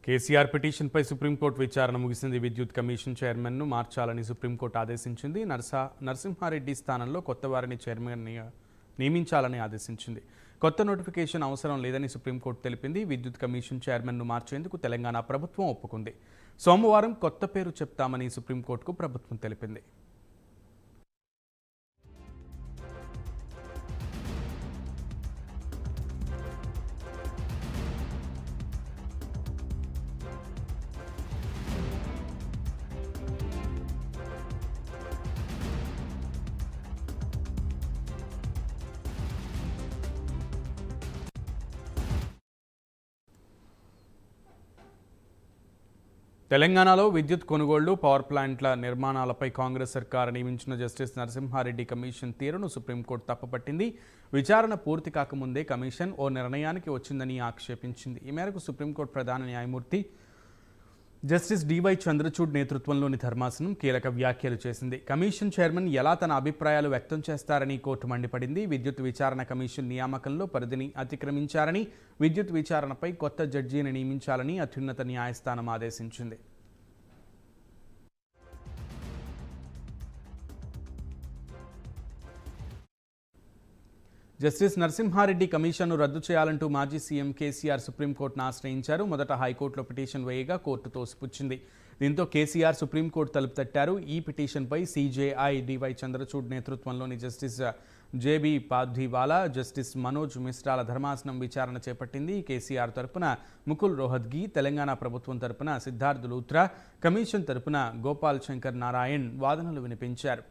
కేసీఆర్ పిటిషన్పై సుప్రీంకోర్టు విచారణ ముగిసింది. విద్యుత్ కమిషన్ చైర్మన్ను మార్చాలని సుప్రీంకోర్టు ఆదేశించింది. నరసింహారెడ్డి స్థానంలో కొత్త వారిని చైర్మన్ నియమించాలని ఆదేశించింది. కొత్త నోటిఫికేషన్ అవసరం లేదని సుప్రీంకోర్టు తెలిపింది. విద్యుత్ కమిషన్ చైర్మన్ను మార్చేందుకు తెలంగాణ ప్రభుత్వం ఒప్పుకుంది. సోమవారం కొత్త పేరు చెప్తామని సుప్రీంకోర్టుకు ప్రభుత్వం తెలిపింది. తెలంగాణలో విద్యుత్ కొనుగోళ్లు, పవర్ ప్లాంట్ల నిర్మాణాలపై కాంగ్రెస్ సర్కారు నియమించిన జస్టిస్ నరసింహారెడ్డి కమిషన్ తీరును సుప్రీంకోర్టు తప్పుపట్టింది. విచారణ పూర్తి కాకముందే కమిషన్ ఓ నిర్ణయానికి వచ్చిందని ఆక్షేపించింది. ఈ మేరకు సుప్రీంకోర్టు ప్రధాన న్యాయమూర్తి జస్టిస్ డివై చంద్రచూడ్ నేతృత్వంలోని ధర్మాసనం కీలక వ్యాఖ్యలు చేసింది. కమిషన్ చైర్మన్ ఎలా తన అభిప్రాయాలు వ్యక్తం చేస్తారని కోర్టు మండిపడింది. విద్యుత్ విచారణ కమిషన్ నియామకంలో పరిధిని అతిక్రమించారని, విద్యుత్ విచారణపై కొత్త జడ్జీని నియమించాలని అత్యున్నత న్యాయస్థానం ఆదేశించింది. జస్టిస్ నరసింహారెడ్డి కమిషన్ను రద్దు చేయాలంటూ మాజీ సీఎం కేసీఆర్ సుప్రీంకోర్టును ఆశ్రయించారు. మొదట హైకోర్టులో పిటిషన్ వేయగా కోర్టు తోసిపుచ్చింది. దీంతో కేసీఆర్ సుప్రీంకోర్టు తలుపు తట్టారు. ఈ పిటిషన్పై సీజేఐ డివై చంద్రచూడ్ నేతృత్వంలోని జస్టిస్ జేబీ పార్థీవాలా, జస్టిస్ మనోజ్ మిశ్రాల ధర్మాసనం విచారణ చేపట్టింది. కేసీఆర్ తరపున ముకుల్ రోహత్గి, తెలంగాణ ప్రభుత్వం తరపున సిద్ధార్థ్ లూత్రా, కమిషన్ తరపున గోపాల్ శంకర్ నారాయణ్ వాదనలు వినిపించారు.